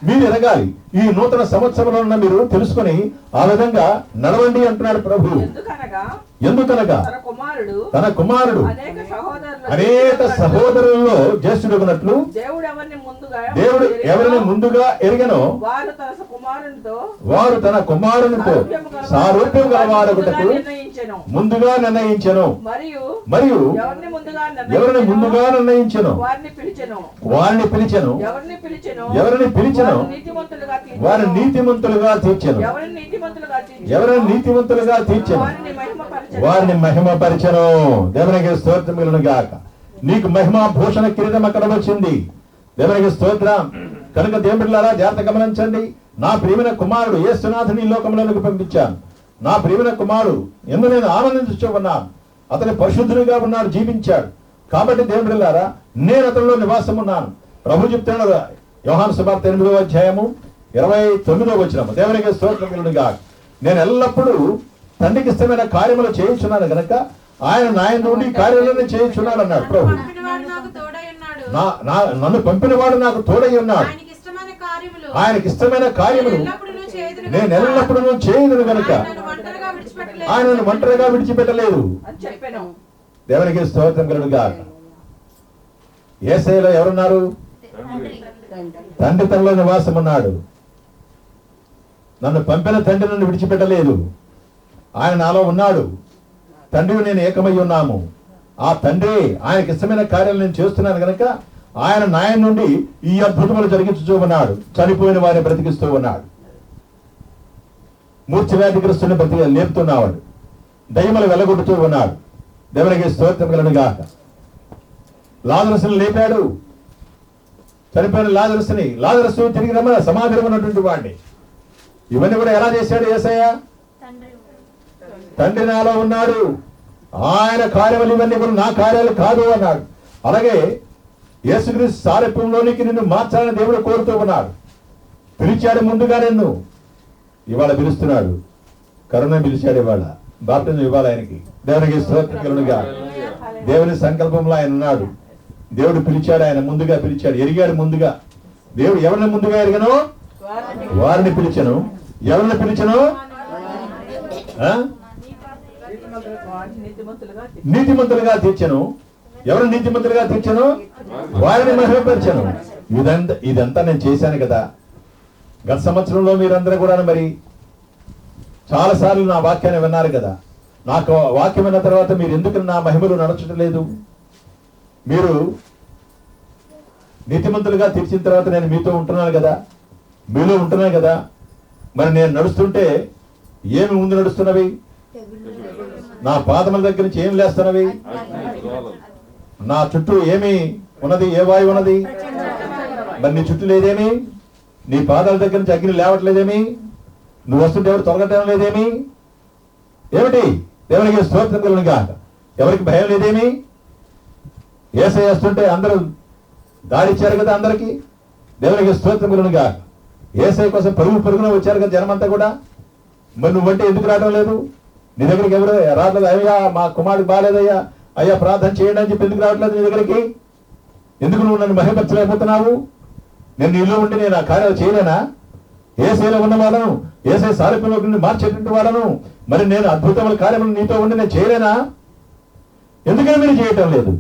మీరు ఎదగాలి. ఈ నూతన సంవత్సరంలో మీరు తెలుసుకొని ఆ విధంగా నడవండి అంటున్నాడు ప్రభు. ఎందుకనగా తన కుమారుడు అనేక సహోదరుల్లో జ్యేష్ఠుడున్నట్లు దేవుడు ఎవరిని ముందుగా ఎరిగనో వారు తన కుమారునితో సారూప్యం గలవారొకటకు ముందుగా నిర్ణయించెను. మరియు ఎవరిని ముందుగా నిర్ణయించెను వారిని పిలిచెను. ఎవరిని పిలిచెను వారిని నీతిమంతులుగా తీర్చెను. ఎవరిని నీతిమంతులుగా తీర్చెను వారిని మహిమపరిచెను. దేవునికి స్తోత్రం కలుగును గాక. నీకు మహిమా భూషణ కిరీటం అక్కడ వచ్చింది. దేవునికి స్తోత్రం. కనుక దేవుడిలారా జాగ్రత్త గమనించండి. నా ప్రియమైన కుమారుడు యేసునాథుని ఈ లోకంలోనికి పంపించాను. నా ప్రియమైన కుమారుడు ఎందు నేను ఆనందించు ఉన్నాను. అతని పరిశుద్ధునిగా ఉన్నాడు, జీవించాడు. కాబట్టి దేవుడిలారా నేను అతనిలో నివాసం ఉన్నాను. ప్రభు చెప్తున్నాడు యోహాను సువార్త 8వ అధ్యాయము 29వ వచనము. దేవునికి స్తోత్రం కలుగును గాక. నేను ఎల్లప్పుడూ తండ్రికి ఇష్టమైన కార్యములు చేయించున్నాను గనక ఆయన నాయన నుండి కార్యాలను చేయించున్నాడు అన్నాడు ప్రభు. నన్ను పంపినవాడు నాకు తోడై ఉన్నాడు. ఆయనకి ఇష్టమైన కార్యములు నేను ఎల్లప్పుడూ చేయదును గనక ఆయనను ఒంటరిగా విడిచిపెట్టలేదు. దేవునికి స్తోత్రం కలుగును గాక. యేసయ్యలో ఎవరున్నారు? తండ్రి తనలో నివాసం ఉన్నాడు. నన్ను పంపిన తండ్రి నన్ను విడిచిపెట్టలేదు. ఆయన నాలో ఉన్నాడు. తండ్రి నేను ఏకమై ఉన్నాము. ఆ తండ్రి ఆయనకి ఇష్టమైన కార్యాలు నేను చేస్తున్నాను కనుక ఆయన నాయన నుండి ఈ అద్భుతములు జరిగించుతూ ఉన్నాడు. చనిపోయిన వారిని బ్రతికిస్తూ ఉన్నాడు. మూర్ఛవ్యాధిగ్రస్తుని లేపుతున్నాడు. దయ్యములు వెళ్ళగొట్టుతూ ఉన్నాడు. దేవునికి స్తోత్రం కలుగును గాక. లాజరుసుని లేపాడు. చనిపోయిన లాజరుసు తిరిగి రమ్మని సమాధిలో ఉన్నటువంటి వాడిని. ఇవన్నీ కూడా ఎలా చేశాడు యేసయ్య? తండ్రి నాలో ఉన్నాడు. ఆయన కార్యములు ఇవన్నీ కూడా నా కార్యాలు కాదు అన్నాడు. అలాగే యేసుక్రీస్తు సారూప్యంలోనికి నిన్ను మార్చాలని దేవుడు కోరుతూ ఉన్నాడు. పిలిచాడు ముందుగా నిన్ను. ఇవాళ పిలుస్తున్నాడు. కరుణ పిలిచాడు. ఇవాళ బాప్టిజం ఇవ్వాలి ఆయనకి. దేవునికి స్తోత్రం కలుగును గాక. దేవుని సంకల్పంలో ఆయన ఉన్నాడు. దేవుడు పిలిచాడు. ఆయన ముందుగా పిలిచాడు. ఎరిగాడు ముందుగా. దేవుడు ఎవరిని ముందుగా ఎరిగనో వారిని పిలిచెను. ఎవరిని పిలిచెను? నీతిమంతులుగా తీర్చెను. ఎవరిని నీతిమంతులుగా తీర్చెను? వారిని మహిమపరిచెను. ఇదంతా నేను చేశాను కదా. గత సంవత్సరంలో మీరందరూ కూడా మరి చాలా సార్లు నా వాక్యాన్ని విన్నారు కదా. నాకు వాక్యం విన్న తర్వాత మీరు ఎందుకు నా మహిమలు నడచడం లేదు? మీరు నీతిమంతులుగా తీర్చిన తర్వాత నేను మీతో ఉంటున్నాను కదా, మీలో ఉంటున్నాను కదా. మరి నేను నడుస్తుంటే ఏమి ముందు నడుస్తున్నవి? నా పాదముల దగ్గర నుంచి ఏమి లేస్తున్నవి? నా చుట్టూ ఏమి ఉన్నది? ఏ వాయువు ఉన్నది? మరి నీ చుట్టూ లేదేమి? నీ పాదాల దగ్గర నుంచి అగ్ని లేవట్లేదేమి? నువ్వు వస్తుంటే ఎవరు తొలగటం లేదేమి? ఏమిటి? దేవునికి స్తోత్రం కలుగును గాక. ఎవరికి భయం లేదేమి? యేసయ్య వస్తుంటే అందరూ దాడిచ్చారు కదా అందరికి. దేవునికి స్తోత్రం కలుగును గాక. యేసయ్య కోసం పరుగున వచ్చారు కదా జనమంతా కూడా. మరి నువ్వంటే ఎందుకు రావడం లేదు? నీ దగ్గరికి ఎవరు రావట్లేదు? అయ్యా మా కుమారుడు బాగాలేదయ్యా, అయ్యా ప్రార్థన చేయండి అని చెప్పి ఎందుకు రావట్లేదు నీ దగ్గరికి? ఎందుకు నువ్వు నన్ను మహిమపరచలేకపోతున్నావు? నేను నీలో ఉంటే నేను ఆ కార్యాలు చేయలేనా? యేసయ్యలో ఉన్న వాళ్ళను, యేసయ్య సారూప్యంలోకి నుండి మార్చేటువంటి వాళ్ళను మరి నేను అద్భుతమైన కార్యములు నీతో ఉండి నేను చేయలేనా? ఎందుకని మీరు చేయటం లేదు?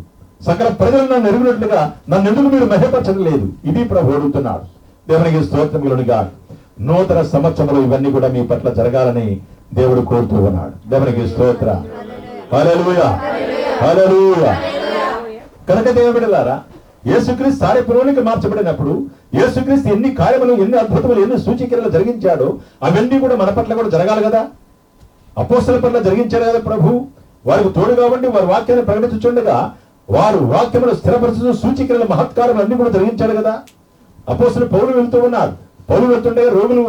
సకల ప్రజలు నన్ను ఎరుగునట్లుగా నన్ను ఎందుకు మీరు మహిమపరచడం లేదు? ఇది ప్రభు అడుగుతున్నాడు. దేవునికి స్తోత్రం కలుగును గాక. నూతన సంవత్సరంలో ఇవన్నీ కూడా మీ పట్ల జరగాలని దేవుడు కోరుతూ ఉన్నాడు. దేవునికి స్తోత్రం. హల్లెలూయా, హల్లెలూయా. కనుక దేవుడిలారా యేసుక్రీస్తు సారూప్యంలోనికి మార్చబడినప్పుడు యేసుక్రీస్తు ఎన్ని కార్యములు, ఎన్ని అద్భుతములు, ఎన్ని సూచక్రియలు జరిగించాడో అవన్నీ కూడా మన పట్ల కూడా జరగాలి కదా. అపోస్తలుల పట్ల జరిగించాడు కదా ప్రభు. వారికి తోడుగా ఉండి వారి వాక్యాన్ని ప్రకటించుండగా వారు వాక్యమును స్థిరపరచు సూచక్రియల మహత్కారం అన్ని కూడా జరిగించాడు కదా. అపోస్తలులు పౌలు వెళ్తూ ఉన్నారు. పౌలు వెళ్తుండగా రోగులు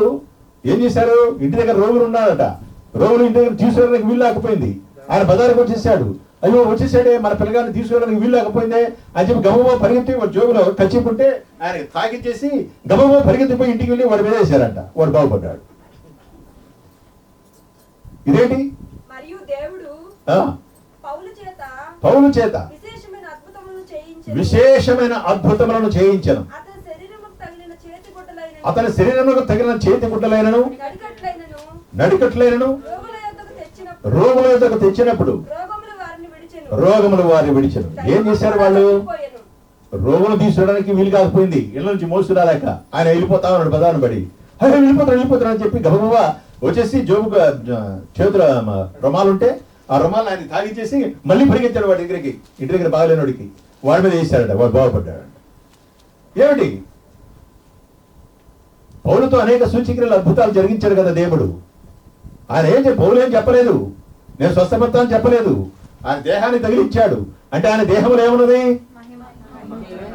ఏం చేశారు? ఇంటి దగ్గర రోగులు ఉన్నారట. రోగులు ఇంటి దగ్గర తీసుకురావడానికి వీలు లేకపోయింది. ఆయన బజారుకు వచ్చేసాడు. అయ్యో వచ్చేసాడే, మన పిల్లగాన్ని తీసుకురావడానికి వీలు లేకపోయిందే అని చెప్పి గబగబా పరిగెత్తి వాడు జోబులో కచ్చిపుంటే ఆయన తాకిచ్చేసి గబగబా పరిగెత్తిపోయి ఇంటికి వెళ్ళి వాడు మీద వేశారంట. వాడు బాగుపడ్డాడు. ఇదేంటి? పౌలు చేత విశేషమైన అద్భుతములను చేయించను. అతని శరీరములకు తగిలిన చేతి గుడ్డలైనను నడికట్లైనను రోగుల యొద్దకు తెచ్చినప్పుడు రోగములు వారిని విడిచెను. ఏం చేశారు వాళ్ళు? రోగులు తీసుకురావడానికి వీలు కాకపోయింది. ఇళ్ళ నుంచి మోసుకురాలేక ఆయన వెళ్ళిపోతా ఉన్నాడు బదాను పడి. వెళ్ళిపోతాను అని చెప్పి గబగబా వచ్చేసి జోబు చేతుల రుమాలు ఉంటే ఆ రుమాలను ఆయన తాగిచ్చేసి మళ్ళీ పరిగెత్తాడు వాడి దగ్గరికి. ఇంటి దగ్గర బాగలేనోడికి వాడి మీద వేసాడట. వాడు బాగుపడ్డాడు. ఏమిటి? పౌలుతో అనేక సూచక్రియలు అద్భుతాలు జరిగించాడు కదా దేవుడు. ఆయన పౌలు ఏం చెప్పలేదు, నేను స్వస్థపడతా అని చెప్పలేదు. ఆయన దేహాన్ని తగిలిచ్చాడు. అంటే ఆయన దేహంలో ఏమున్నది?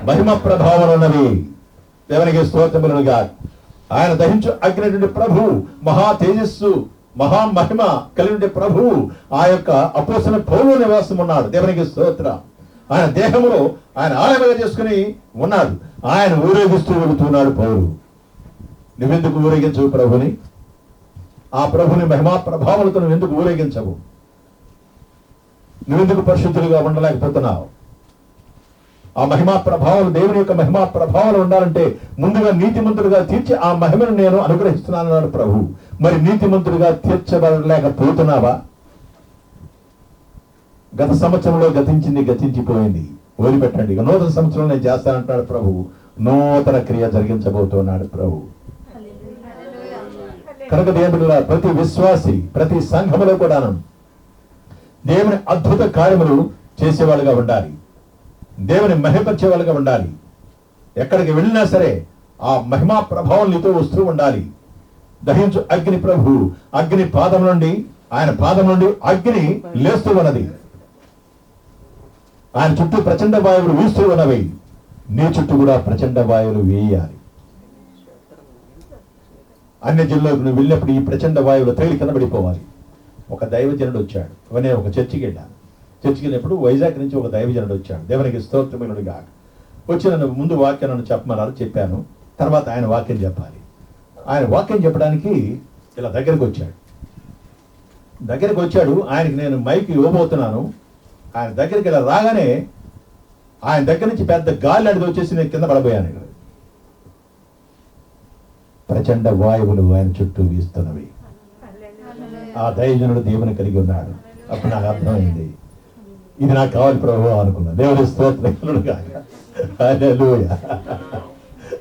మహిమ ప్రభావం ఉన్నది. దేవునికి స్తోత్రములుగా. ఆయన దహించు అగ్ని ప్రభు, మహా తేజస్సు, మహామహిమ కలిగిన ప్రభు ఆ యొక్క అపోస్తలుడైన పౌలు నివాసం ఉన్నాడు. దేవునికి స్తోత్రం. ఆయన దేహంలో ఆయన ఆలయంగా చేసుకుని ఉన్నాడు. ఆయన ఊరేగిస్తూ వెళుతున్నాడు పౌలు. నువ్వెందుకు ఊరేగించవు ప్రభుని? ఆ ప్రభుని మహిమా ప్రభావాలతో నువ్వెందుకు ఊరేగించవు? నువ్వెందుకు పరిశుద్ధులుగా ఉండలేకపోతున్నావు? ఆ మహిమా ప్రభావాలు, దేవుని యొక్క మహిమా ప్రభావాలు ఉండాలంటే ముందుగా నీతిమంతుడిగా తీర్చి ఆ మహిమను నేను అనుగ్రహిస్తున్నానన్నాడు ప్రభు. మరి నీతిమంతుడిగా తీర్చబడలేకపోతున్నావా? గత సంవత్సరంలో గతించింది గతించిపోయింది, వదిలిపెట్టండి. ఇక నూతన సంవత్సరంలో నేను చేస్తానంటున్నాడు ప్రభు. నూతన క్రియ జరిగించబోతున్నాడు ప్రభు. కనుక దేవుడు ప్రతి విశ్వాసి, ప్రతి సంఘములో కూడాను దేవుని అద్భుత కార్యములు చేసేవాళ్ళుగా ఉండాలి. దేవుని మహిమపరిచే వాళ్ళుగా ఉండాలి. ఎక్కడికి వెళ్ళినా సరే ఆ మహిమా ప్రభావం నీతో వస్తూ ఉండాలి. దహించు అగ్ని ప్రభు, అగ్ని పాదం నుండి, ఆయన పాదం నుండి అగ్ని లేస్తూ ఉన్నది. ఆయన చుట్టూ ప్రచండ వాయువులు వీస్తూ ఉన్నవి. నీ చుట్టూ కూడా ప్రచండ వాయువులు వేయాలి. అన్ని జిల్లాలకు నువ్వు వెళ్ళినప్పుడు ఈ ప్రచండ వాయువులు తగిలి కనబడిపోవాలి. ఒక దైవజనుడు వచ్చాడు. నేను ఒక చర్చికి వెళ్ళాను. చర్చికి వెళ్ళినప్పుడు వైజాగ్ నుంచి ఒక దైవజనుడు వచ్చాడు. దేవునికి స్తోత్రములుగా. వచ్చి నన్ను ముందు వాక్యం నన్ను చెప్పమన్నారు, చెప్పాను. తర్వాత ఆయన వాక్యం చెప్పాలి. ఆయన వాక్యం చెప్పడానికి ఇలా దగ్గరకు వచ్చాడు. ఆయనకి నేను మైక్ ఇవ్వబోతున్నాను. ఆయన దగ్గరికి ఇలా రాగానే ఆయన దగ్గర నుంచి పెద్ద గాలి అడిగి వచ్చేసి నేను కింద పడబోయాను. ప్రచండ వాయువులు ఆయన చుట్టూ వీస్తున్నవి. ఆ దైవజనుడు దేవుని కలిగి ఉన్నాడు. అప్పుడు నాకు అర్థమైంది, ఇది నాకు కావాలి ప్రభు అనుకున్నా. దేవుని స్తోత్రం.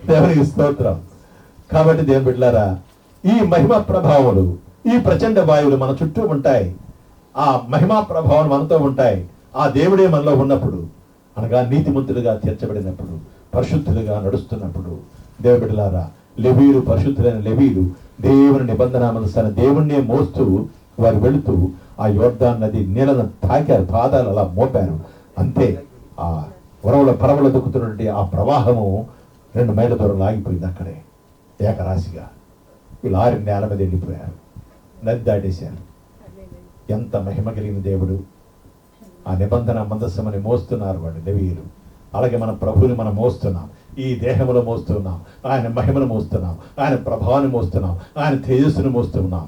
దేవునికి స్తోత్రం. కాబట్టి దేవుని బిడ్డలారా, ఈ మహిమ ప్రభావాలు, ఈ ప్రచండ వాయువులు మన చుట్టూ ఉంటాయి. ఆ మహిమా ప్రభావాలు మనతో ఉంటాయి. ఆ దేవుడే మనలో ఉన్నప్పుడు, అనగా నీతిమంతులుగా తీర్చబడినప్పుడు, పరిశుద్ధులుగా నడుస్తున్నప్పుడు, దేవుని బిడ్డలారా, లెవీలు, పరిశుద్ధులైన లెవీలు దేవుని నిబంధన మనసాన దేవుణ్ణే మోస్తూ వారు వెళుతూ ఆ యోర్దాను నది నీళ్ళను తాకారు, పాదాలు అలా మోపారు. అంతే. ఆ వరవల పరవల దొక్కుతున్నటువంటి ఆ ప్రవాహము 2 మైళ్ళ దూరం లాగిపోయింది. అక్కడే ఏకరాశిగా వీళ్ళు 6 నేల మీద వెళ్ళిపోయారు, నది దాటేశారు. ఎంత మహిమ కలిగిన దేవుడు! ఆ నిబంధన మందస్సమని మోస్తున్నారు వాళ్ళు లెవీయులు. అలాగే మన ప్రభువుని మనం మోస్తున్నాం. ఈ దేహంలో మోస్తున్నాం. ఆయన మహిమను మోస్తున్నాం. ఆయన ప్రభావాన్ని మోస్తున్నాం. ఆయన తేజస్సును మోస్తున్నాం.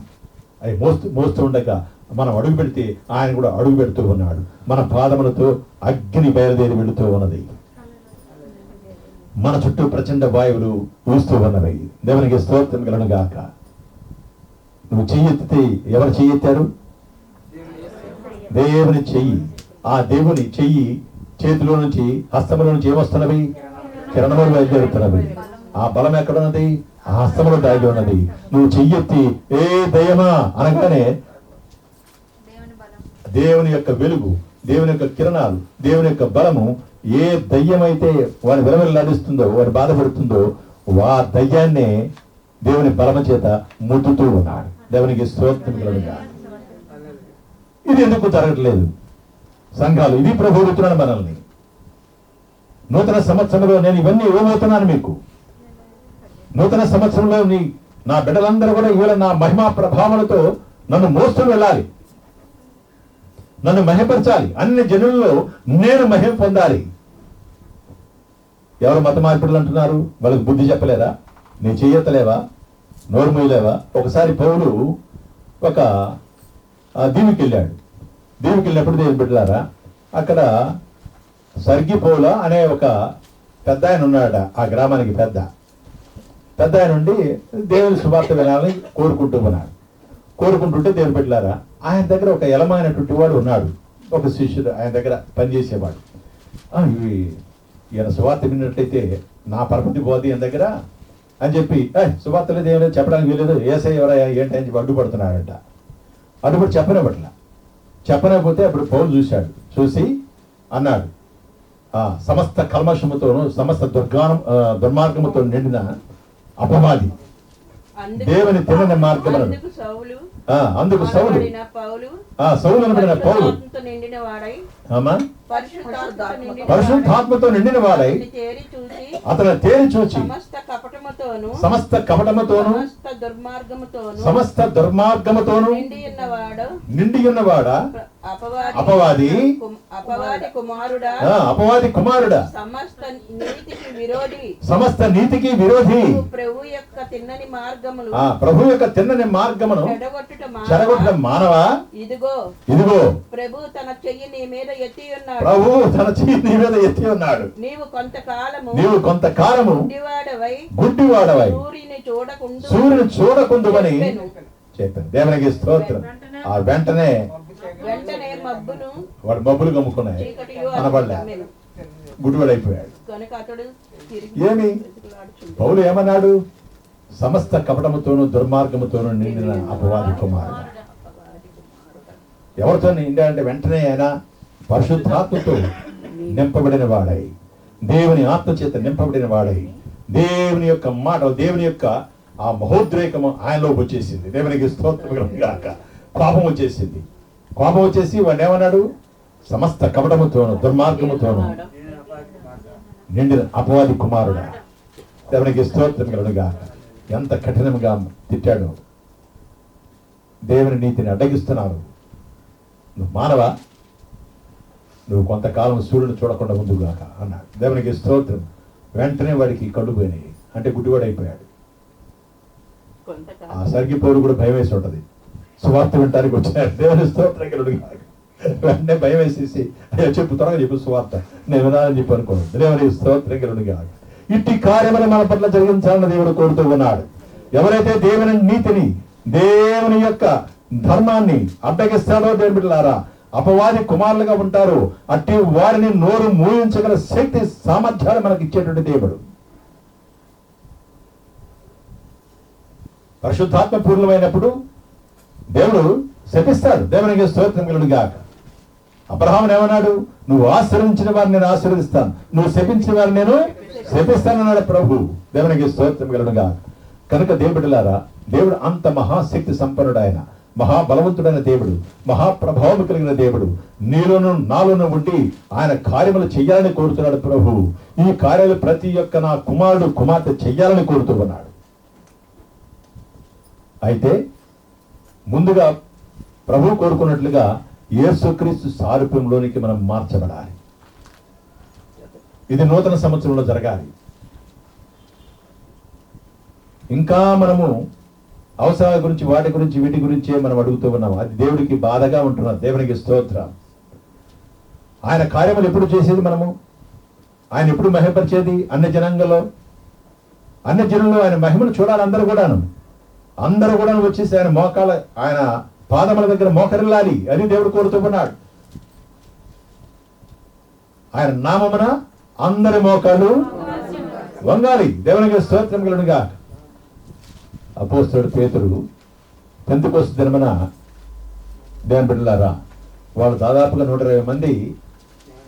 అవి మోస్తూ ఉండగా మనం అడుగు పెడితే ఆయన కూడా అడుగు పెడుతూ ఉన్నాడు. మన పాదములతో అగ్ని బయలుదేరి వెళుతూ ఉన్నది. మన చుట్టూ ప్రచండ వాయువులు ఊస్తూ ఉన్నవి. దేవునికి స్తోత్రం కలుగును గాక. నువ్వు చెయ్యెత్తితే ఎవరు చెయ్యెత్తారు? దేవుని చెయ్యి. ఆ దేవుని చెయ్యి చేతిలో నుంచి, హస్తములో నుంచి ఏమొస్తున్నవి? కిరణములు బయలుదేరుతున్నవి. ఆ బలం ఎక్కడున్నది? ఆ హస్తములో దాగి ఉన్నది. నువ్వు చెయ్యెత్తి ఏ దయమా అనగానే దేవుని యొక్క వెలుగు, దేవుని యొక్క కిరణాలు, దేవుని యొక్క బలము ఏ దయ్యమైతే వారి విలవిల్లాడిస్తుందో, వారి బాధపడుతుందో, ఆ దయ్యాన్నే దేవుని బలమ చేత ముద్దుతూ ఉన్నాడు. దేవునికి స్తోత్రం కలుగుగా. ఇది ఎందుకు జరగట్లేదు? సంఘాలు ఇది ప్రభు అడుగుతున్నాడు మనల్ని. నూతన సంవత్సరంలో నేను ఇవన్నీ ఇవ్వబోతున్నాను మీకు. నూతన సంవత్సరంలో నా బిడ్డలందరూ కూడా ఇవాళ నా మహిమా ప్రభావాలతో నన్ను మోస్తూ వెళ్ళాలి, నన్ను మహిమపరచాలి. అన్ని జనుల్లో నేను మహిమ పొందాలి. ఎవరు మత మార్పిడులు అంటున్నారు? వాళ్ళకి బుద్ధి చెప్పలేదా? నీ చెయ్యతలేవా? నోరు మూయలేవా? ఒకసారి పౌలు ఒక దీవికి వెళ్ళాడు. దీవికి వెళ్ళినప్పుడు దేవుని బిడ్డలారా, అక్కడ సర్గిపోల అనే ఒక పెద్ద ఆయన ఉన్నాడు. ఆ గ్రామానికి పెద్ద. పెద్ద ఆయన నుండి దేవుని సువార్త వినాలని కోరుకుంటుంటే దేవుని బిడ్డలారా, ఆయన దగ్గర ఒక ఎలమైనటువంటి వాడు ఉన్నాడు, ఒక శిష్యుడు ఆయన దగ్గర పనిచేసేవాడు. ఈయన సువార్త విన్నట్లయితే నా పరపతి పోది ఈయన దగ్గర అని చెప్పి సువార్త లేదు ఏం లేదు చెప్పడానికి వీలేదు, ఏసై ఎవరయ్యా ఏంటి అని చెప్పి అడ్డుపడుతున్నాడంట. అడ్డుపడి చెప్పలేకపోతే అప్పుడు పౌలు చూసి అన్నాడు, సమస్త కల్మషముతోను సమస్త దుర్మార్గముతో నిండిన అపవాది దేవుని తినని మార్గములను అందుకు సౌలు అనబడిన పౌలు పరిశుద్ధాత్మతో నిండిన వాడై అతను తేరి చూచి సమస్త కపటముతోను సమస్త దుర్మార్గముతోను నిండి ఉన్నవాడా అపవాది కుమారుడా సమస్త నీతికి విరోధి ప్రభు యొక్క తిన్నని మార్గమును చెడగొట్టడం మానవా? ఇదిగో ప్రభు తన చెయ్యి నీ మీద ఎత్తి ఉన్నాడు. నీవు కొంతకాలము గుడ్డివాడవై సూర్యుని చూడకుందుమని చెప్పాను. దేవునికి స్తోత్రం. ఆ వెంటనే వాడు మబ్బులు కమ్ముకున్నాయి, కనబడలే, గుడ్డివాడైపోయాడు. ఏమి పౌలు ఏమన్నాడు? సమస్త కపటముతోను దుర్మార్గముతోను నిండిన అపవాది కుమారుడు. ఎవరితో నిండా అంటే వెంటనే ఆయన పరిశుద్ధాత్మతో నింపబడిన వాడై, దేవుని ఆత్మ చేత నింపబడిన వాడై, దేవుని యొక్క మాటలు, దేవుని యొక్క ఆ మహోద్రేకము ఆయనలోకి వచ్చేసింది. దేవునికి స్తోత్రం గాక. కోపం వచ్చేసి వాడు ఏమన్నాడు? సమస్త కపటముతోను దుర్మార్గముతోను నిండిన అపవాది కుమారుడా. దేవునికి స్తోత్రం కలుగుగా. ఎంత కఠినంగా తిట్టాడు. దేవుని నీతిని అడ్డగిస్తున్నారు. నువ్వు మానవా? నువ్వు కొంతకాలం సూర్యుని చూడకుండా ముందుగాక అన్నాడు. దేవునికి స్తోత్రం. వెంటనే వాడికి కళ్ళు పోయినాయి, అంటే గుడ్డివాడు అయిపోయాడు. ఆ సరికి పౌరు కూడా భయం వేసి ఉంటది. సువార్త వినటానికి వచ్చాడు. దేవుని స్తోత్రం కలుగుగా. వెంటనే భయం వేసేసి అయ్యా త్వరగా చెప్పు సువార్త, నేను వినాలని చెప్పి అనుకోండి. దేవునికి స్తోత్రం కలుగుగా. ఇట్టి కార్యములు మన పట్ల జరిగించాలని దేవుడు కోరుతూ ఉన్నాడు. ఎవరైతే దేవుని నీతిని, దేవుని యొక్క ధర్మాన్ని అడ్డగిస్తాడో దేవుని బిడ్డలారా, అపవాది కుమారులుగా ఉంటారు. అట్టి వారిని నోరు మూయించగల శక్తి సామర్థ్యాలు మనకి ఇచ్చేటువంటి దేవుడు. పరిశుద్ధాత్మ పూర్ణమైనప్పుడు దేవుడు శపిస్తాడు. దేవునికి స్తోత్రం కలుగుగా. అబ్రహామును ఏమన్నాడు? నువ్వు ఆశీర్వదించిన వారిని నేను ఆశీర్వదిస్తాను, నువ్వు శపించిన వారిని నేను శపిస్తానన్నాడు ప్రభు. దేవునికి స్తోత్రం కలుగుగా. కనుక దేవుడిలారా, దేవుడు అంత మహాశక్తి సంపన్నుడు, ఆయన మహాబలవంతుడైన దేవుడు, మహాప్రభావం కలిగిన దేవుడు. నీలోను నాలోను ఉండి ఆయన కార్యములు చెయ్యాలని కోరుతున్నాడు ప్రభు. ఈ కార్యాలు ప్రతి ఒక్క నా కుమారుడు కుమార్తె చెయ్యాలని కోరుతూ ఉన్నాడు. అయితే ముందుగా ప్రభు కోరుకున్నట్లుగా యేసుక్రీస్తు సారూప్యంలోనికి మనం మార్చబడాలి. ఇది నూతన సంవత్సరంలో జరగాలి. ఇంకా మనము అవసరాల గురించి, వాటి గురించి, వీటి గురించే మనం అడుగుతూ ఉన్నాం. అది దేవుడికి బాధగా ఉంటున్నాం. దేవునికి స్తోత్రం. ఆయన కార్యములు ఎప్పుడు చేసేది మనము? ఆయన ఎప్పుడు మహిమపరిచేది? అన్ని జనంలో ఆయన మహిమను చూడాలి. అందరూ కూడా వచ్చేసి ఆయన ఆయన పాదముల దగ్గర మోకరిల్లాలి. అది దేవుడు కోరుతూ ఉన్నాడు. ఆయన నామమున అందరి మోకాళ్ళు వంగాలి. దేవునికి స్తోత్రం కలుగుగా. అపోస్తలుడు పేతురు పెంతెకొస్తు దినమున దేవుని బిడ్డలారా, వాళ్ళు దాదాపుగా 120 మంది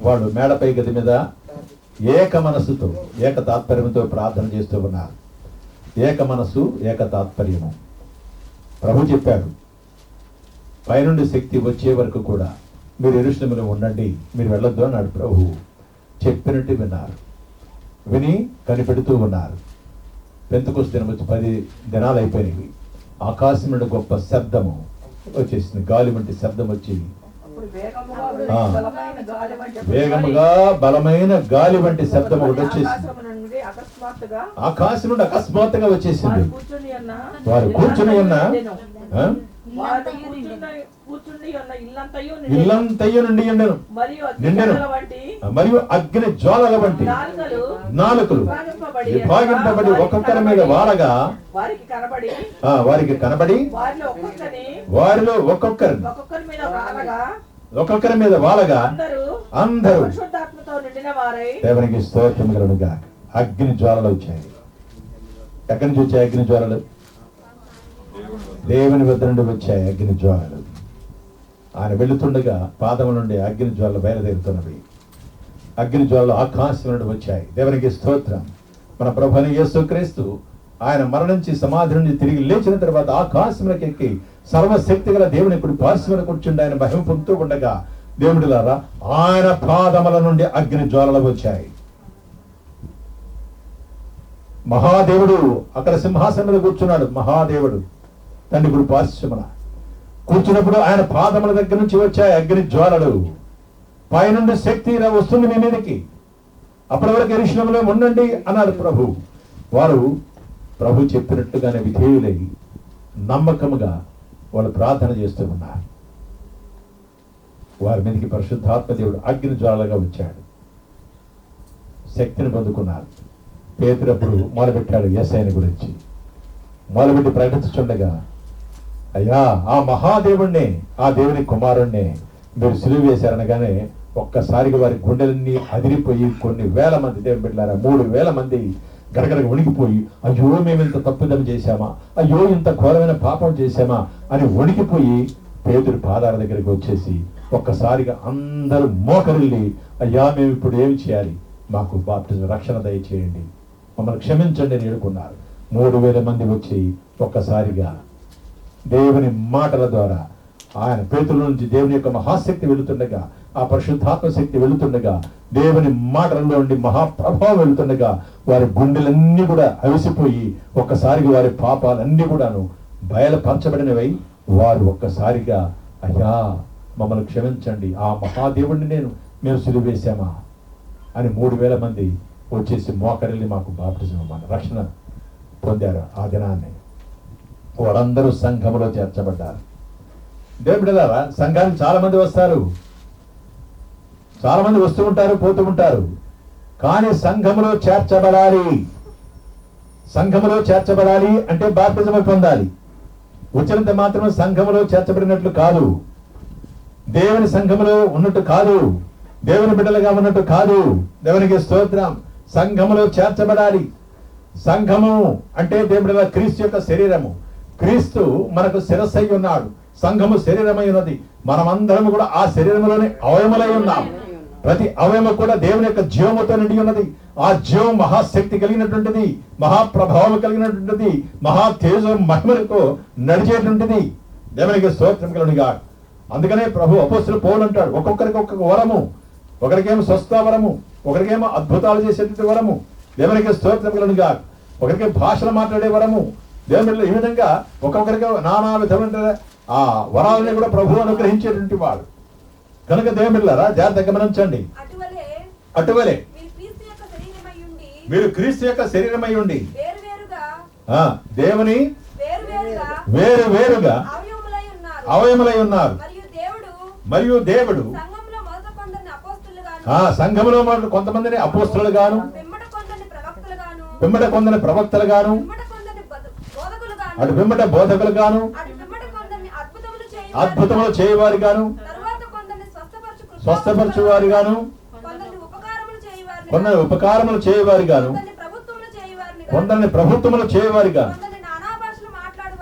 వాళ్ళు మేడపై గది మీద ఏక మనస్సుతో, ఏక తాత్పర్యంతో ప్రార్థన చేస్తూ ఉన్నారు. ఏక మనస్సు, ఏక తాత్పర్యము. ప్రభు చెప్పాడు, పైనుండి శక్తి వచ్చే వరకు కూడా మీరు యెరూషలేములో ఉండండి, మీరు వెళ్ళొద్దు అన్నాడు ప్రభు. చెప్పినట్టు విన్నారు, విని కనిపెడుతూ ఉన్నారు. పెంతెకొస్తు దినం వచ్చి 10 దినాలు అయిపోయినవి. ఆకాశం నుండి గొప్ప శబ్దము వచ్చేసింది, గాలి వంటి శబ్దం వచ్చి, వేగముగా బలమైన గాలి వంటి శబ్దం ఒకటి వచ్చేసింది. ఆకాశం నుండి అకస్మాత్తుగా వచ్చేసింది. వారు కూర్చుని ఉన్న ఇల్లంతయు నిండి ఉండెను. మరియు అగ్ని జ్వాలల వంటి నాలుకలు విభాగింపబడి ఒక్కొక్కరి మీద వారగా వారికి కనబడి వారిలో ఒక్కొక్కరి మీద వాలగా అందరూ దేవునికి స్తోత్రం కలుగునుగా. అగ్ని జ్వాలలు వచ్చాయి. ఎక్కడి నుంచి వచ్చాయి అగ్ని జ్వాలలు? దేవుని వద్ద నుండి వచ్చాయి అగ్ని జ్వాలలు. ఆయన వెళుతుండగా పాదముల నుండి అగ్ని జ్వాలలు బయలుదేరుతున్నవి. అగ్ని జ్వాలలు ఆకాశం నుండి వచ్చాయి. దేవునికి స్తోత్రం. మన ప్రభువైన యేసుక్రీస్తు ఆయన మరణించి సమాధి నుండి తిరిగి లేచిన తర్వాత ఆకాశంలోకి ఎక్కి సర్వశక్తి గల దేవుని కుడి పార్శ్వమున కూర్చుండి ఆయన మహిమ పొందుతూ ఉండగా దేవుడిలారా ఆయన పాదముల నుండి అగ్ని జ్వాలలు వచ్చాయి. మహాదేవుడు అక్కడ సింహాసనం మీద కూర్చున్నాడు. మహాదేవుడు తండ్రి కుడి పార్శ్వమున కూర్చున్నప్పుడు ఆయన పాదముల దగ్గర నుంచి వచ్చాయి అగ్ని జ్వాలలు. పైనుండి శక్తి ఇలా వస్తుంది మీ మీదకి. అప్పటి వరకు యెరూషలేములో ఉండండి అన్నారు ప్రభు. వారు ప్రభు చెప్పినట్టుగానే విధేయులై నమ్మకముగా వాళ్ళు ప్రార్థన చేస్తూ ఉన్నారు. వారి మీదకి పరిశుద్ధాత్మ దేవుడు అగ్ని జ్వాలగా వచ్చాడు. శక్తిని పొందుకున్నారు. పేతురప్పుడు మొదలుపెట్టాడు యేసయ్యని గురించి. మొదలుపెట్టి ప్రకటించుండగా, అయ్యా ఆ మహాదేవుణ్ణే, ఆ దేవుని కుమారుణ్ణే మీరు సిలువ వేశారనగానే ఒక్కసారిగా వారి గుండెలన్నీ అదిరిపోయి కొన్ని వేల మంది దేవుని బిడ్డలారా 3,000 మంది గడగడగా వణికిపోయి, అయ్యో మేము ఇంత తప్పిదం చేశామా, అయ్యో ఇంత ఘోరమైన పాపం చేశామా అని వణికిపోయి పేతురు పాదాల దగ్గరికి వచ్చేసి ఒక్కసారిగా అందరూ మోకరిల్లి, అయ్యా మేము ఇప్పుడు ఏమి చేయాలి, మాకు బాప్టిజం రక్షణ దయచేయండి, మమ్మల్ని క్షమించండి అని వేడుకున్నారు. 3,000 మంది వచ్చి ఒక్కసారిగా దేవుని మాటల ద్వారా ఆయన పేతుల నుంచి దేవుని యొక్క మహాశక్తి వెళుతుండగా, ఆ పరిశుద్ధాత్మ శక్తి వెళుతుండగా, దేవుని మాటలలో నుండి మహాప్రభావం వెళుతుండగా వారి గుండెలన్నీ కూడా అవిసిపోయి ఒక్కసారిగా వారి పాపాలన్నీ కూడాను బయలుపరచబడినవై వారు ఒక్కసారిగా, అయ్యా మమ్మల్ని క్షమించండి, ఆ మహాదేవుడిని మేము సిలువ వేశామా అని 3,000 మంది వచ్చేసి మోకరిల్లి మాకు బాప్టిజం ఇవ్వమని రక్షణ పొందారు. ఆ దినాన్ని వాళ్ళందరూ సంఘములో చేర్చబడ్డారు. దేవుడిలారా సంఘానికి చాలా మంది వస్తారు, చాలా మంది వస్తూ ఉంటారు, పోతూ ఉంటారు. కానీ సంఘములో చేర్చబడాలి. సంఘములో చేర్చబడాలి అంటే బాప్టిజం పొందాలి. వచ్చినంత మాత్రం సంఘములో చేర్చబడినట్లు కాదు, దేవుని సంఘములో ఉన్నట్టు కాదు, దేవుని బిడ్డలుగా ఉన్నట్టు కాదు. దేవునికి స్తోత్రం. సంఘములో చేర్చబడాలి. సంఘము అంటే దేవుడిలా క్రీస్తు యొక్క శరీరము. క్రీస్తు మనకు శిరస్సు అయి ఉన్నాడు, సంఘము శరీరమై ఉన్నది. మనమందరం కూడా ఆ శరీరంలోనే అవయములై ఉన్నాం. ప్రతి అవయము కూడా దేవుని యొక్క జీవముతో నిండి ఉన్నది. ఆ జీవం మహాశక్తి కలిగినటువంటిది, మహాప్రభావం కలిగినటువంటిది, మహా తేజో మహిమలతో నడిచేటువంటిది. దేవునికి స్తోత్రం కలుగునుగా. అందుకనే ప్రభు అపోస్తలుడు పౌలు అంటాడు, ఒక్కొక్కరికి ఒక్కొక్క వరము, ఒకరికేమో స్వస్థ వరము, ఒకరికేమో అద్భుతాలు చేసేటువంటి వరము, దేవునికి స్తోత్రం కలుగునుగా, ఒకరికి భాషలు మాట్లాడే వరము. దేవుని ఈ విధంగా ఒక్కొక్కరికి నానా విధమైన ఆ వరాలని కూడా ప్రభు అనుగ్రహించేటువంటి వాడు కనుక దేవునిలారా జాగ్రత్తగా గమనించండి. అటువలే మీరు క్రీస్తు యొక్క శరీరమై ఉండి దేవుని వేరు వేరుగా అవయములై ఉన్నారు. మరియు దేవుడు సంఘములో కొంతమందిని అపోస్తలులు గాను, పిమ్మట కొందరిని ప్రవక్తలు గాను, అటు పిమ్మట బోధకులు గాను, అద్భుతములు చేయవారు గాను, స్వస్థపరచువారు గాను, కొందరిని ఉపకారములు చేయవారు గాను, కొందరిని ప్రభుత్వములు చేయవారు గాను,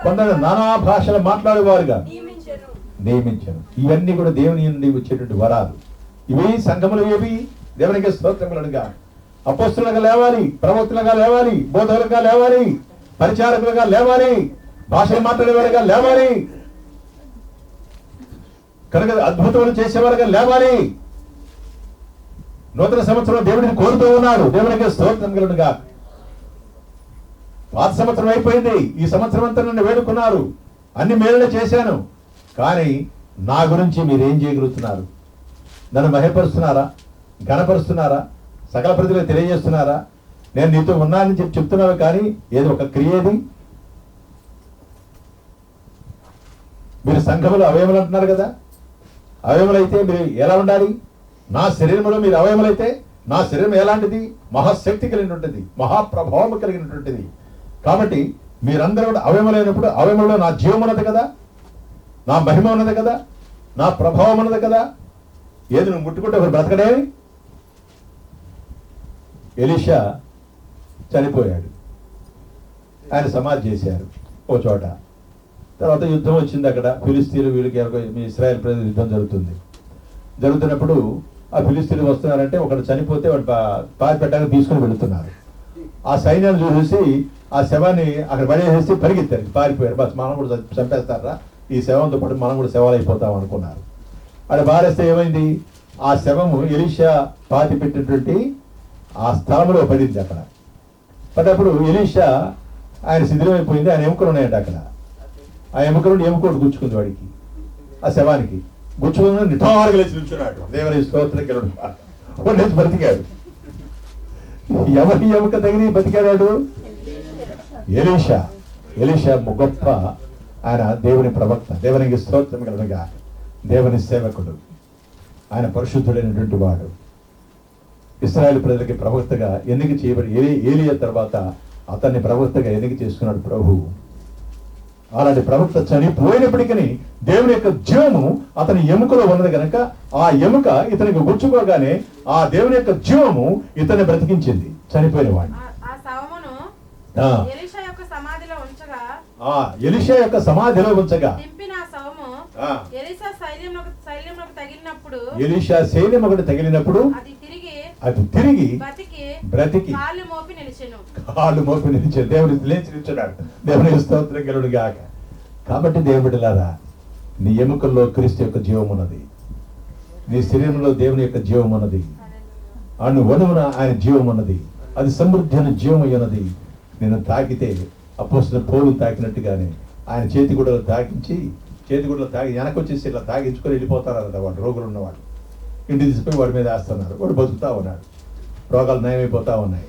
కొందరిని నానా భాషలు మాట్లాడేవారుగా నియమించను. ఇవన్నీ కూడా దేవుని నుండి వచ్చేటువంటి వరాలు. ఇవి సంఘములు ఏవి? దేవునికి స్తోత్రములుగా అపోస్తలులుగా లేవాలి, ప్రవక్తలుగా లేవాలి, బోధకులుగా లేవాలి, పరిచారకులుగా లేవాలి, భాషలు మాట్లాడేవారుగా లేవాలి, కనుక అద్భుతములు చేసేవారుగా లేవాలి. నూతన సంవత్సరం దేవుడిని కోరుతూ ఉన్నాడు. దేవునికి స్తోత్రం కలుగునుగా. పాత సంవత్సరం అయిపోయింది, ఈ సంవత్సరం అంతా నన్ను వేడుకున్నారు, అన్ని మేలునే చేశాను, కానీ నా గురించి మీరేం చేయగలుగుతున్నారు? నన్ను మహిమపరుస్తున్నారా? ఘనపరుస్తున్నారా? సకల ప్రజలకు తెలియజేస్తున్నారా? నేను నీతో ఉన్నానని చెప్తున్నావు, కానీ ఏదో ఒక క్రియేది మీరు సంఘములు అవయములు అంటున్నారు కదా, అవయములైతే మీరు ఎలా ఉండాలి? నా శరీరంలో మీరు అవయములైతే నా శరీరం ఎలాంటిది? మహాశక్తి కలిగినటువంటిది, మహాప్రభావం కలిగినటువంటిది. కాబట్టి మీరందరూ కూడా అవయములైనప్పుడు అవయములలో నా జీవం ఉన్నది కదా, నా మహిమ ఉన్నది కదా, నా ప్రభావం ఉన్నది కదా. ఏది నువ్వు ముట్టుకుంటే ఒకరు బ్రతకడే. ఎలీషా చనిపోయాడు, ఆయన సమాధి చేశారు ఓ చోట. తర్వాత యుద్ధం వచ్చింది, అక్కడ ఫిలిస్తీన్లు వీళ్ళకి మీ ఇశ్రాయేల్ ప్రజలు యుద్ధం జరుగుతున్నప్పుడు ఆ ఫిలిస్తీన్లు వస్తున్నారంటే ఒకడు చనిపోతే వాడు పాతి పెట్టడానికి తీసుకుని వెళుతున్నారు. ఆ సైన్యాన్ని చూసేసి ఆ శవాన్ని అక్కడ పడేసేసి పరిగెత్తారు, పారిపోయారు. బస్ మనం కూడా చంపేస్తారా, ఈ శవంతో పాటు మనం కూడా శవాలు అయిపోతాం అనుకున్నారు. అక్కడ బారేస్తే ఏమైంది? ఆ శవము ఎలీషా పాతి పెట్టినటువంటి ఆ స్థలంలో పడింది. అక్కడ పడ్డప్పుడు ఎలీషా ఆయన శిథిలమైపోయింది, ఆయన ఎముకలు ఉన్నాయంట అక్కడ. ఆ ఎముక నుండి ఎముకోటి గుచ్చుకుంది వాడికి, ఆ శవానికి గుచ్చుకుని నిఠారుగా లేచి నిల్చున్నాడు. దేవుని స్తోత్రం గెలడు లేచి బతికాడు. ఎవరి ఎముక తగిలి బతికాడు? ఎలీషా. ఎలీషా గొప్ప ఆయన దేవుని ప్రవక్త, దేవునికి స్తోత్రం గలనుగా, దేవుని సేవకుడు, ఆయన పరిశుద్ధుడైనటువంటి వాడు. ఇశ్రాయేలు ప్రజలకి ప్రవక్తగా ఎన్నిక చేయబడి ఏలియా తర్వాత అతన్ని ప్రవక్తగా ఎన్నిక చేసుకున్నాడు ప్రభు. అలాంటి ప్రవక్త చనిపోయినప్పటికీ దేవుని యొక్క జీవము అతని ఎముకలో ఉన్నది కనుక ఆ ఎముక ఇతనికి గుచ్చుకోగానే ఆ దేవుని యొక్క జీవము ఇతన్ని బ్రతికించింది, చనిపోయిన వాడిని. ఎలీషా యొక్క సమాధిలో ఉంచగా ఎలీషా శైల్యం ఒకటి తగిలినప్పుడు అది తిరిగి బ్రతికి కాళ్ళు మోపి నిలిచాడు. దేవుని లేచి నిల్చున్నాడు. దేవుని స్తోత్రం గెలుడు గాక. కాబట్టి దేవుడిలారా, నీ ఎముకల్లో క్రీస్తు యొక్క జీవం ఉన్నది, నీ శరీరంలో దేవుని యొక్క జీవం ఉన్నది, అణువణువున ఆయన జీవం ఉన్నది, అది సమృద్ధి అయిన జీవం ఉన్నది. నేను తాకితే అపోస్తలుడు పౌలు తాకినట్టుగానే ఆయన చేతిగుడ్డలు తాగించి వెనకొచ్చేసి ఇలా తాగించుకొని వెళ్ళిపోతారన్నమాట. వాడు రోగులు ఉన్నవాడు ఇంటికి తీసుకుని వాడి మీద వేస్తున్నారు, వాడు బతుకుతా ఉన్నాడు, రోగాలు నయమైపోతా ఉన్నాయి.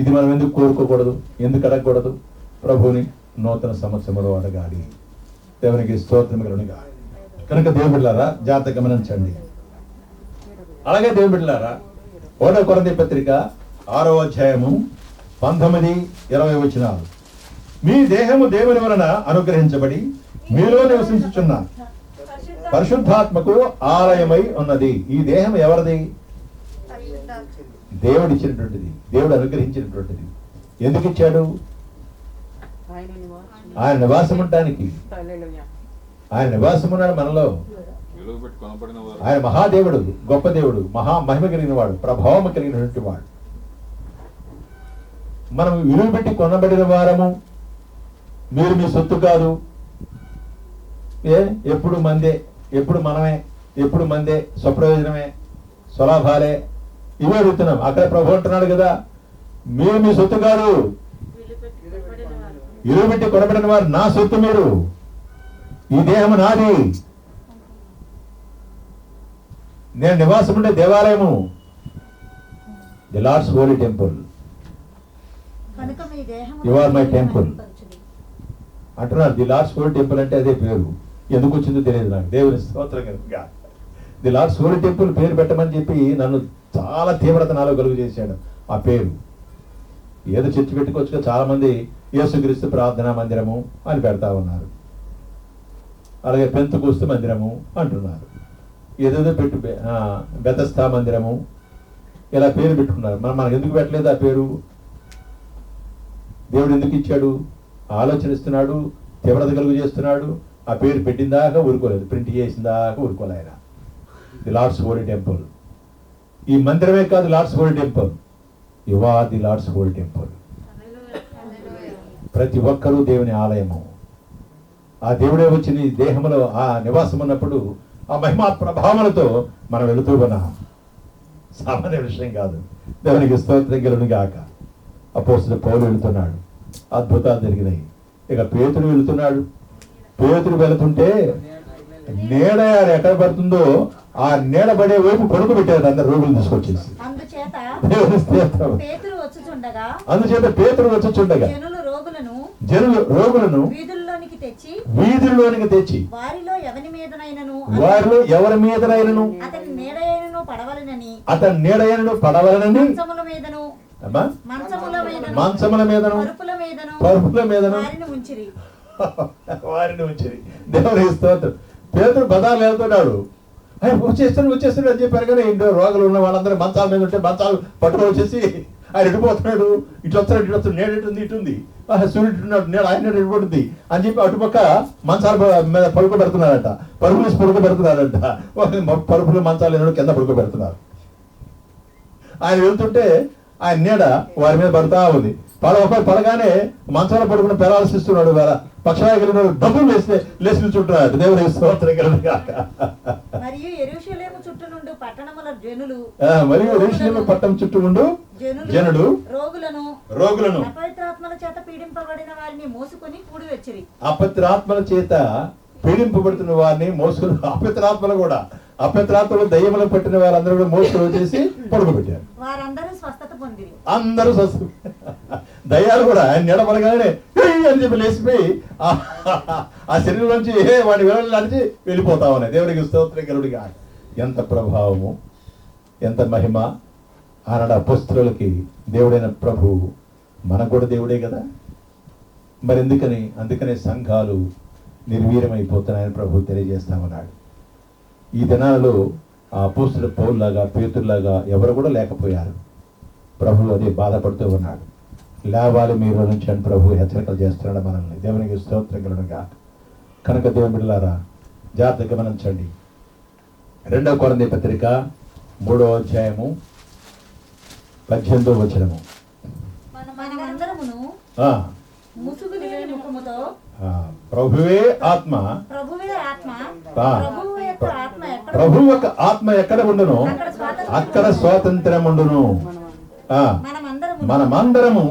ఇది మనం ఎందుకు కోరుకోకూడదు, ఎందుకు అడగకూడదు? ప్రభువుని నూతన సంవత్సరంలో అడగాలి. దేవునికి స్తోత్రం కలుగునుగా. కనుక దేవుని బిడ్డలారా జాగ్రత్తగా గమనించండి. అలాగే దేవుని బిడ్డలారా 1 కొరింథీ పత్రిక 6వ అధ్యాయము 19-20 వచనాలు. మీ దేహము దేవుని వలన అనుగ్రహించబడి మీలో నివసించుచున్న పరిశుద్ధాత్మకు ఆలయమై ఉన్నది. ఈ దేహం ఎవరిది? దేవుడు ఇచ్చినటువంటిది, దేవుడు అనుగ్రహించినటువంటిది. ఎందుకు ఇచ్చాడు? ఆయన నివాసం ఉండటానికి. ఆయన నివాసం ఉన్నాడు మనలో. ఆయన మహాదేవుడు, గొప్ప దేవుడు, మహిమ కలిగిన వాడు, ప్రభావం కలిగినటువంటి వాడు. మనం విలువ పెట్టి కొనబడిన వారము. మీరు మీ సొత్తు కాదు. ఎప్పుడు మందే, ఎప్పుడు మనమే, ఎప్పుడు మందే, స్వప్రయోజనమే, స్వలాభాలే, ఇవే అడుగుతున్నాం. అక్కడ ప్రభు అంటున్నాడు కదా, మీరు మీ సొత్తు కాదు, విలువ పెట్టి కొనబడిన వారు నా సొత్తు. మీరు, ఈ దేహం నాది, నేను నివాసం ఉండే దేవాలయము, the Lord's holy temple. You are my temple అంటున్నారు. ది లార్డ్స్ హోలీ టెంపుల్ అంటే అదే పేరు. ఎందుకు వచ్చిందో తెలియదు నాకు. దేవుని స్తోత్రం కనుక ది లార్డ్స్ హోలీ టెంపుల్ పేరు పెట్టమని చెప్పి నన్ను చాలా తీవ్రత నాలో కలుగు చేశాడు. ఆ పేరు ఏదో చర్చి పెట్టుకోవచ్చుగా. చాలా మంది యేసుక్రీస్తు ప్రార్థనా మందిరము అని పెడతా ఉన్నారు, అలాగే పెంతెకోస్తు మందిరము అంటున్నారు, ఏదేదో పెట్టు బెతస్తా మందిరము, ఇలా పేరు పెట్టుకున్నారు. మనకు ఎందుకు పెట్టలేదు ఆ పేరు? దేవుడు ఎందుకు ఇచ్చాడు? ఆలోచనిస్తున్నాడు, తీవ్రత కలుగు చేస్తున్నాడు. ఆ పేరు పెట్టిన దాకా ఊరుకోలేదు, ప్రింట్ చేసిన దాకా ఊరుకోలే ఆయన. The Lord's holy temple. ఈ మందిరమే కాదు Lord's holy temple, you are the Lord's holy temple. ప్రతి ఒక్కరూ దేవుని ఆలయము. ఆ దేవుడే వచ్చి నీ దేహంలో ఆ నివాసం ఉన్నప్పుడు ఆ మహిమా ప్రభావాలతో మనం వెళుతూ ఉన్నాం. సామాన్య విషయం కాదు. దేవునికి స్తోత్రం కలుగును గాక. అపోస్తలుడు పౌలు వెళుతున్నాడు, అద్భుతాలు జరిగినాయి. ఇక పేతురు వెళుతున్నాడు. పేతురు వెళుతుంటే నీడ ఎక్కడ పడుతుందో ఆ నీడ పడే వైపు కొడుకు పెట్టారు అందరు రోగులు తీసుకొచ్చేసి. అందుచేత పేతురు వచ్చుచుండగా జనులు రోగులను వీధుల్లోనికి వీధుల్లోనికి తెచ్చి వారిలో ఎవరి మీదనైనను అతని నీడయనను పడవలనని మంచముల మీదను పరుపుల మీదను వారిని ఉంచిరి. దేవుని స్తోత్రం. పేతురు బజార్లో వెళ్తున్నాడు, వచ్చేస్తున్నాడు అని చెప్పారు. కానీ ఇంట్లో రోగులు ఉన్న వాళ్ళందరూ మంచాల మీద ఉంటే మంచాలు పట్టుకొని వచ్చేసి ఆయన ఎడిపోతున్నాడు, ఇట్లా వస్తాడు నేడు ఇటుంది సూర్యుడు నేడు ఆయన ఎడిపోతుంది అని చెప్పి అటుపక్క మంచాల మీద పడుకోబెడుతున్నారంట, పరుపులు పడుకోబెడుతున్నారంట. పరుపులు మంచాలు కింద పడుకోబెడుతున్నారు. ఆయన వెళ్తుంటే ఆయన నీడ వారి మీద పడుతూ ఉంది. ఒకరు పడగానే మంచాల పడుకుని పెరాలసిస్తున్నాడు. పక్షవాయువు డబ్బులు లేచి నిల్చుంటున్నాడు. దేవుని స్తోత్రం కలుగుగాక. మరియు యెరూషలేము పట్టణం చుట్టూ ఉండు జనులు రోగులను అపవిత్రాత్మల చేత పీడింపబడిన వారిని మోసుకొని కూడి వచ్చిరి. అపవిత్రాత్మల చేత పీడింపబడుతున్న వారిని మోసుకుని, అపవిత్రాత్మలు దయ్యములు పట్టిన వారందరూ కూడా మోసుకుని వచ్చేసి పడుకోబెట్టారు. వారందరూ స్వస్థత పొందిరి. అందరూ స్వస్థ. దయ్యాలు కూడా ఆయన నిలబడగానే అని చెప్పి లేచిపోయి ఆ శరీరం నుంచి వాడి వివరాలు నడిచి వెళ్ళిపోతా ఉన్నాయి. దేవుడికి స్తోత్రం కలుగుగా. ఎంత ప్రభావము, ఎంత మహిమ. ఆనాడు అపొస్తలులకి దేవుడైన ప్రభువు మనకు కూడా దేవుడే కదా. మరి అందుకనే సంఘాలు నిర్వీర్యమైపోతున్నాయని ప్రభు తెలియజేస్తామన్నాడు. ఈ దినాలలో ఆ అపొస్తలుడు పౌలులాగా పేతురులాగా ఎవరు కూడా లేకపోయారు. ప్రభు అదే బాధపడుతూ ఉన్నాడు. లేవాలి మీరు నుంచి అని ప్రభు హెచ్చరికలు చేస్తున్నాడు మనల్ని. దేవునికి స్తోత్రం కలుగుగా. కనుక దేవుని బిడ్డలారా జాగ్రత్తగా గమనించండి. 2వ కొరింథీ పత్రిక 3వ అధ్యాయము 18వ వచనము. ప్రభువే ఆత్మ, ప్రభు యొక్క ఆత్మ ఎక్కడ ఉండును అక్కడ స్వాతంత్ర్యం ఉండును. మనమందరము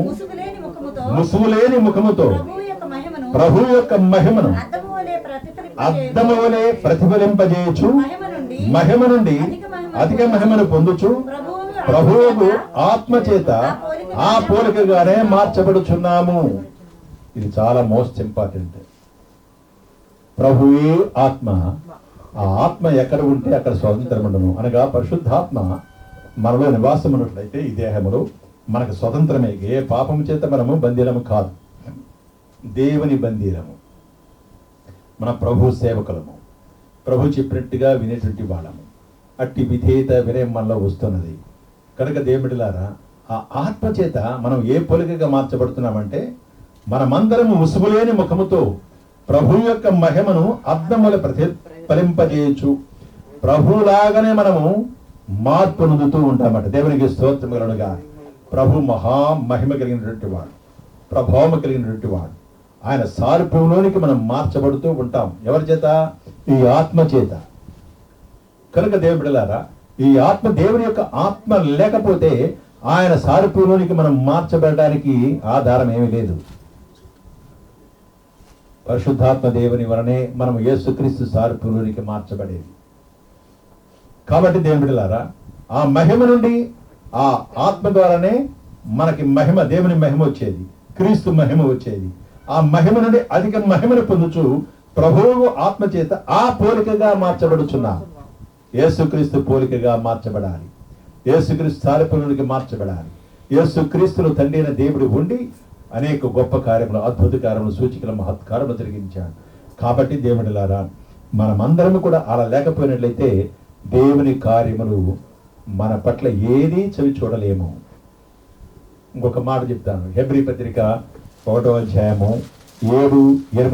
ముసుగులేని ముఖముతో ప్రభు యొక్క మహిమను అద్దము వలె ప్రతిఫలింపజేయచ్చు, మహిమ నుండి అధిక మహిమను పొందుచు ప్రభువుకు ఆత్మ చేత ఆ పోలికగానే మార్చబడుచున్నాము. ఇది చాలా మోస్ట్ ఇంపార్టెంట్. ప్రభువే ఆత్మ, ఆ ఆత్మ ఎక్కడ ఉంటే అక్కడ స్వాతంత్రం ఉండను. అనగా పరిశుద్ధాత్మ మనలో నివాసం ఉన్నట్లయితే ఈ దేహములో మనకు స్వతంత్రమే. ఏ పాపము చేత మనము బందీలము కాదు, దేవుని బందీలము. మన ప్రభు సేవకులము, ప్రభు చెప్పినట్టుగా వినేటువంటి వాళ్ళము. అట్టి విధేయత వినయం మనలో వస్తున్నది. కనుక దేవుడిలారా ఆ ఆత్మ చేత మనం ఏ పోలికగా మార్చబడుతున్నామంటే మనమందరము ముసుగులేని ముఖముతో ప్రభు యొక్క మహిమను అద్దముల ప్రతిఫలింపజేయచ్చు. ప్రభులాగానే మనము మార్పు నొందుతూ ఉంటామట. దేవునికి స్తోత్రం కలుగుగా. ప్రభు మహిమ కలిగినటువంటి వాడు, ప్రభావం కలిగినటువంటి వాడు. ఆయన సారూప్యంలోనికి మనం మార్చబడుతూ ఉంటాం. ఎవరి చేత? ఈ ఆత్మ చేత. కనుక దేవుని బిడ్డలారా ఈ ఆత్మ, దేవుని యొక్క ఆత్మ లేకపోతే ఆయన సారూప్యంలోనికి మనం మార్చబడడానికి ఆధారం ఏమీ లేదు. పరిశుద్ధాత్మ దేవుని వలనే మనం యేసుక్రీస్తు సారూప్యంలోనికి మార్చబడేది. కాబట్టి దేవుని బిడ్డలారా ఆ మహిమ నుండి, ఆ ఆత్మ ద్వారానే మనకి మహిమ, దేవుని మహిమ వచ్చేది, క్రీస్తు మహిమ వచ్చేది. ఆ మహిమ నుండి అధిక మహిమను పొందుచు ప్రభువు ఆత్మ చేత ఆ పోలికగా మార్చబడుచున్నాం. యేసుక్రీస్తు పోలికగా మార్చబడాలి, యేసుక్రీస్తు సారూప్యంలోనికి మార్చబడాలి. యేసుక్రీస్తులో తండ్రి అయిన దేవుడు ఉండి అనేక గొప్ప కార్యములు, అద్భుత కార్యములు, సూచికల మహత్కారములు జరిగించాడు. కాబట్టి దేవుడిలారా మనమందరము కూడా అలా లేకపోయినట్లయితే దేవుని కార్యములు మన పట్ల ఏదీ చవి చూడలేము. ఇంకొక మాట చెప్తాను. హెబ్రీ పత్రిక 1వ అధ్యాయము 7-8